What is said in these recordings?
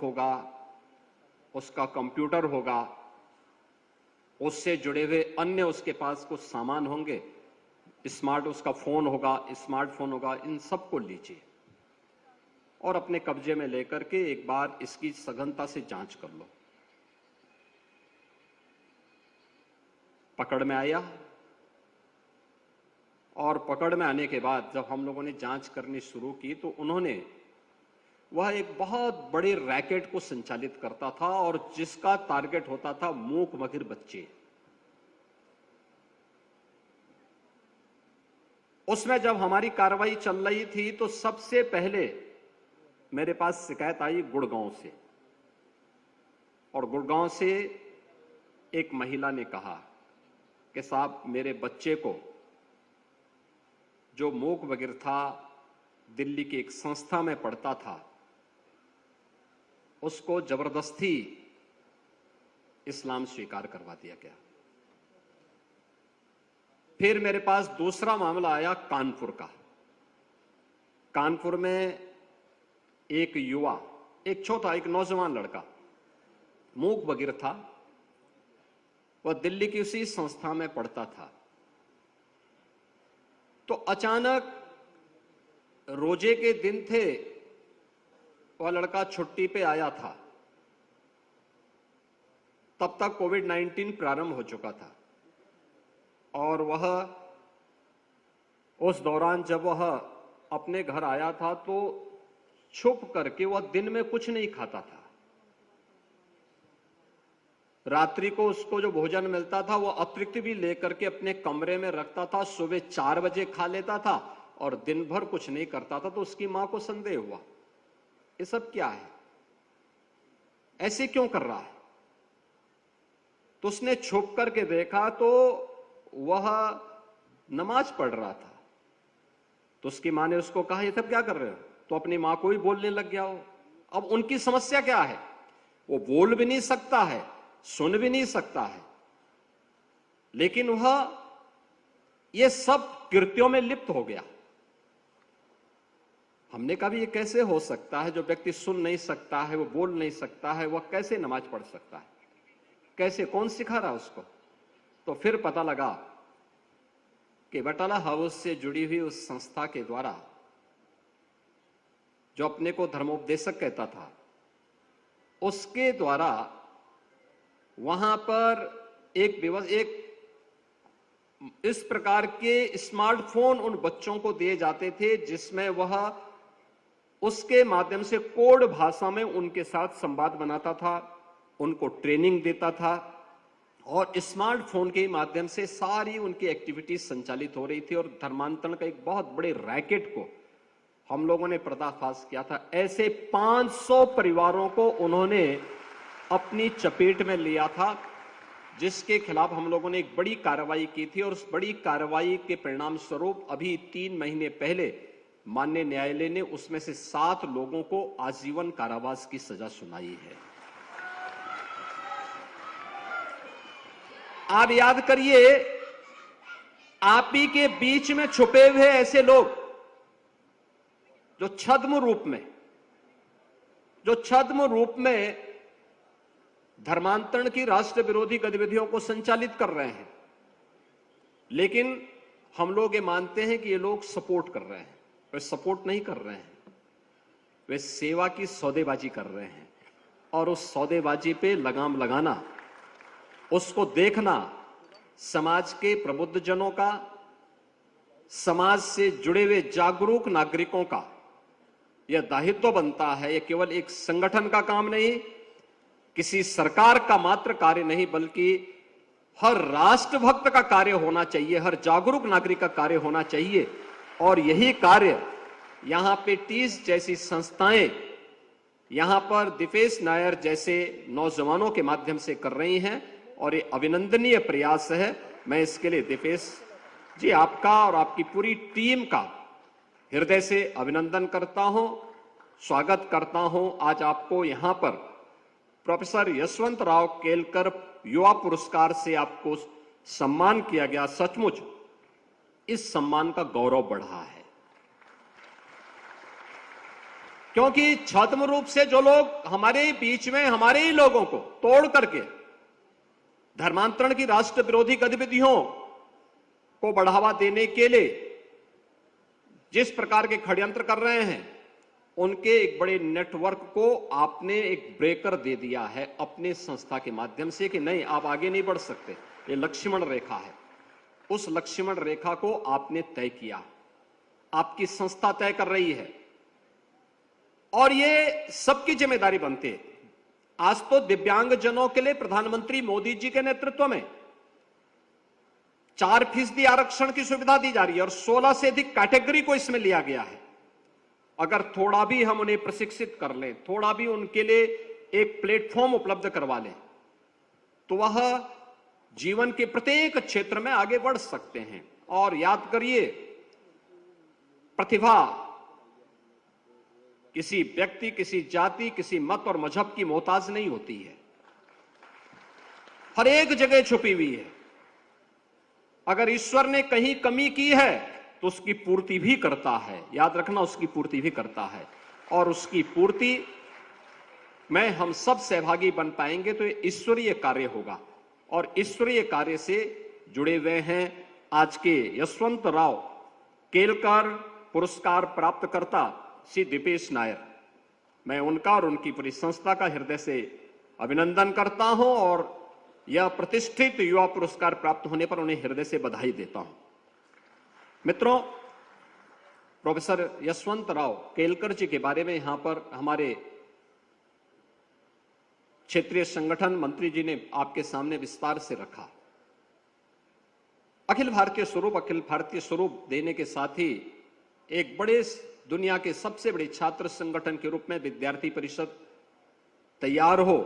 होगा, उसका कंप्यूटर होगा, उससे जुड़े हुए अन्य उसके पास कुछ सामान होंगे, उसका फोन होगा, स्मार्टफोन होगा, इन सबको लीजिए और अपने कब्जे में लेकर के एक बार इसकी सघनता से जांच कर लो। पकड़ में आया और पकड़ में आने के बाद जब हम लोगों ने जांच करनी शुरू की तो उन्होंने वह एक बहुत बड़े रैकेट को संचालित करता था और जिसका टारगेट होता था मूक बधिर बच्चे। उसमें जब हमारी कार्रवाई चल रही थी तो सबसे पहले मेरे पास शिकायत आई गुड़गांव से, और गुड़गांव से एक महिला ने कहा कि साहब मेरे बच्चे को, जो मूक बधिर था, दिल्ली की एक संस्था में पढ़ता था, उसको जबरदस्ती इस्लाम स्वीकार करवा दिया गया। फिर मेरे पास दूसरा मामला आया कानपुर का। कानपुर में एक युवा, एक छोटा, एक नौजवान लड़का मूक बधिर था, वह दिल्ली की उसी संस्था में पढ़ता था। तो अचानक रोजे के दिन थे, वह लड़का छुट्टी पे आया था, तब तक कोविड-19 प्रारंभ हो चुका था और वह उस दौरान जब वह अपने घर आया था तो छुप करके वह दिन में कुछ नहीं खाता था। रात्रि को उसको जो भोजन मिलता था वो अतिरिक्त भी लेकर के अपने कमरे में रखता था। सुबह 4 बजे खा लेता था और दिन भर कुछ नहीं करता था। तो उसकी मां को संदेह हुआ, ये सब क्या है, ऐसे क्यों कर रहा है। तो उसने छुप करके देखा तो वह नमाज पढ़ रहा था। तो उसकी मां ने उसको कहा, ये सब क्या कर रहे हो। तो अपनी मां को ही बोलने लग गया हो। अब उनकी समस्या क्या है, वो बोल भी नहीं सकता है, सुन भी नहीं सकता है, लेकिन वह ये सब कृत्यों में लिप्त हो गया। हमने कहा भी ये कैसे हो सकता है, जो व्यक्ति सुन नहीं सकता है, वो बोल नहीं सकता है, वह कैसे नमाज पढ़ सकता है, कैसे, कौन सिखा रहा है उसको। तो फिर पता लगा कि बटाला हाउस से जुड़ी हुई उस संस्था के द्वारा, जो अपने को धर्मोपदेशक कहता था, उसके द्वारा वहां पर एक इस प्रकार के स्मार्टफोन उन बच्चों को दिए जाते थे जिसमें वह उसके माध्यम से कोड भाषा में उनके साथ संवाद बनाता था, उनको ट्रेनिंग देता था और स्मार्टफोन के माध्यम से सारी उनकी एक्टिविटीज संचालित हो रही थी। और धर्मांतरण का एक बहुत बड़े रैकेट को हम लोगों ने पर्दाफाश किया था। ऐसे 500 परिवारों को उन्होंने अपनी चपेट में लिया था, जिसके खिलाफ हम लोगों ने एक बड़ी कार्रवाई की थी। और उस बड़ी कार्रवाई के परिणाम स्वरूप अभी 3 महीने पहले माननीय न्यायालय ने उसमें से 7 लोगों को आजीवन कारावास की सजा सुनाई है। आप याद करिए, आप ही के बीच में छुपे हुए ऐसे लोग जो छद्म रूप में धर्मांतरण की राष्ट्र विरोधी गतिविधियों को संचालित कर रहे हैं, लेकिन हम लोग ये मानते हैं कि ये लोग सपोर्ट कर रहे हैं। वे सपोर्ट नहीं कर रहे हैं, वे सेवा की सौदेबाजी कर रहे हैं। और उस सौदेबाजी पे लगाम लगाना, उसको देखना समाज के प्रबुद्धजनों का, समाज से जुड़े हुए जागरूक नागरिकों का यह दायित्व बनता है। यह केवल एक संगठन का काम नहीं, किसी सरकार का मात्र कार्य नहीं, बल्कि हर राष्ट्रभक्त का कार्य होना चाहिए, हर जागरूक नागरिक का कार्य होना चाहिए। और यही कार्य यहां पे टीस जैसी संस्थाएं, यहां पर दिपेश नायर जैसे नौजवानों के माध्यम से कर रही हैं और ये अभिनंदनीय प्रयास है। मैं इसके लिए दिपेश जी आपका और आपकी पूरी टीम का हृदय से अभिनंदन करता हूं, स्वागत करता हूं। आज आपको यहां पर प्रोफेसर यशवंतराव केलकर युवा पुरस्कार से आपको सम्मान किया गया। सचमुच इस सम्मान का गौरव बढ़ा है। क्योंकि छद्म रूप से जो लोग हमारे बीच में हमारे ही लोगों को तोड़ करके धर्मांतरण की राष्ट्र विरोधी गतिविधियों को बढ़ावा देने के लिए जिस प्रकार के षड्यंत्र कर रहे हैं, उनके एक बड़े नेटवर्क को आपने एक ब्रेकर दे दिया है अपने संस्था के माध्यम से कि नहीं, आप आगे नहीं बढ़ सकते, ये लक्ष्मण रेखा है। उस लक्ष्मण रेखा को आपने तय किया, आपकी संस्था तय कर रही है और ये सबकी जिम्मेदारी बनती है। आज तो दिव्यांगजनों के लिए प्रधानमंत्री मोदी जी के नेतृत्व में 4% आरक्षण की सुविधा दी जा रही है और 16 से अधिक कैटेगरी को इसमें लिया गया है। अगर थोड़ा भी हम उन्हें प्रशिक्षित कर लें, थोड़ा भी उनके लिए एक प्लेटफॉर्म उपलब्ध करवा लें, तो वह जीवन के प्रत्येक क्षेत्र में आगे बढ़ सकते हैं। और याद करिए, प्रतिभा किसी व्यक्ति, किसी जाति, किसी मत और मजहब की मोहताज नहीं होती है, हर एक जगह छुपी हुई है। अगर ईश्वर ने कहीं कमी की है तो उसकी पूर्ति भी करता है, याद रखना, उसकी पूर्ति भी करता है। और उसकी पूर्ति में हम सब सहभागी बन पाएंगे तो ये ईश्वरीय कार्य होगा। और ईश्वरीय कार्य से जुड़े हुए हैं आज के यशवंतराव केलकर पुरस्कार प्राप्तकर्ता श्री दीपेश नायर। मैं उनका और उनकी पूरी संस्था का हृदय से अभिनंदन करता हूं और यह प्रतिष्ठित युवा पुरस्कार प्राप्त होने पर उन्हें हृदय से बधाई देता हूं। मित्रों, प्रोफेसर यशवंतराव केलकर जी के बारे में यहां पर हमारे क्षेत्रीय संगठन मंत्री जी ने आपके सामने विस्तार से रखा। अखिल भारतीय स्वरूप देने के साथ ही एक बड़े दुनिया के सबसे बड़े छात्र संगठन के रूप में विद्यार्थी परिषद तैयार हो,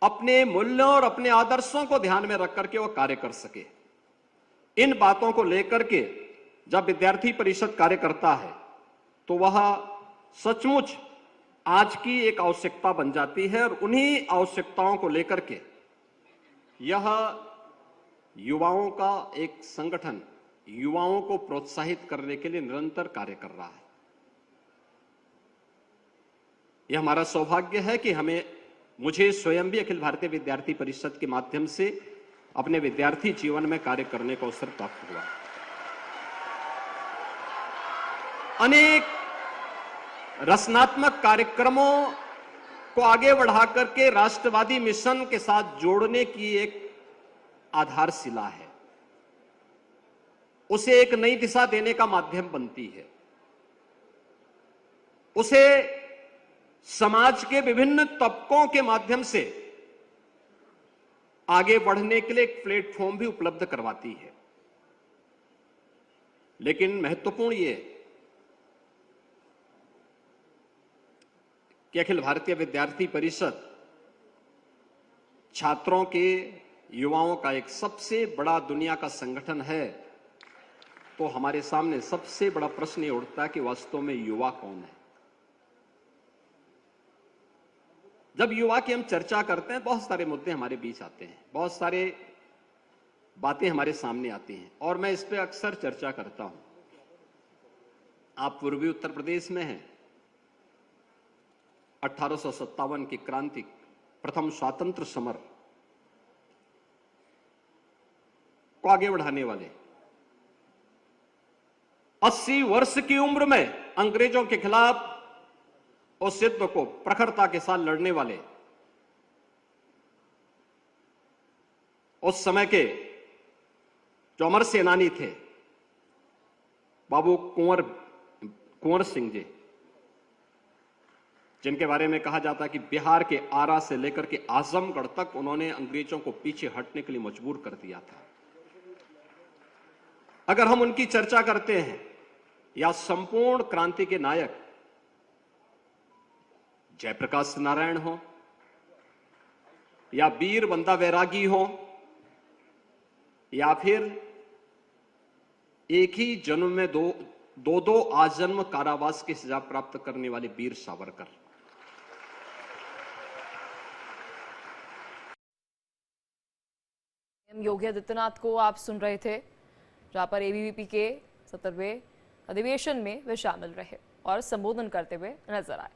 अपने मूल्यों और अपने आदर्शों को ध्यान में रख करके वो कार्य कर सके। इन बातों को लेकर के जब विद्यार्थी परिषद कार्य करता है तो वह सचमुच आज की एक आवश्यकता बन जाती है। और उन्हीं आवश्यकताओं को लेकर के यह युवाओं का एक संगठन युवाओं को प्रोत्साहित करने के लिए निरंतर कार्य कर रहा है। यह हमारा सौभाग्य है कि मुझे स्वयं भी अखिल भारतीय विद्यार्थी परिषद के माध्यम से अपने विद्यार्थी जीवन में कार्य करने का अवसर प्राप्त हुआ। अनेक रचनात्मक कार्यक्रमों को आगे बढ़ा करके राष्ट्रवादी मिशन के साथ जोड़ने की एक आधारशिला है, उसे एक नई दिशा देने का माध्यम बनती है, उसे समाज के विभिन्न तबकों के माध्यम से आगे बढ़ने के लिए एक प्लेटफॉर्म भी उपलब्ध करवाती है। लेकिन महत्वपूर्ण ये कि अखिल भारतीय विद्यार्थी परिषद छात्रों के, युवाओं का एक सबसे बड़ा दुनिया का संगठन है, तो हमारे सामने सबसे बड़ा प्रश्न ये उठता है कि वास्तव में युवा कौन है। जब युवा की हम चर्चा करते हैं, बहुत सारे मुद्दे हमारे बीच आते हैं, बहुत सारे बातें हमारे सामने आती हैं और मैं इस पे अक्सर चर्चा करता हूं। आप पूर्वी उत्तर प्रदेश में हैं, 1857 की क्रांति, प्रथम स्वातंत्र समर को आगे बढ़ाने वाले, 80 वर्ष की उम्र में अंग्रेजों के खिलाफ उस युद्ध को प्रखरता के साथ लड़ने वाले, उस समय के जो अमर सेनानी थे बाबू कुंवर सिंह जी, जिनके बारे में कहा जाता है कि बिहार के आरा से लेकर के आजमगढ़ तक उन्होंने अंग्रेजों को पीछे हटने के लिए मजबूर कर दिया था। अगर हम उनकी चर्चा करते हैं, या संपूर्ण क्रांति के नायक जयप्रकाश नारायण हो या वीर बंदा बैरागी हो या फिर एक ही जन्म में दो आजन्म कारावास की सजा प्राप्त करने वाले वीर सावरकर, योगी आदित्यनाथ को आप सुन रहे थे, जहां पर एबीवीपी के 17वें अधिवेशन में वे शामिल रहे। और संबोधन करते हुए नजर आए।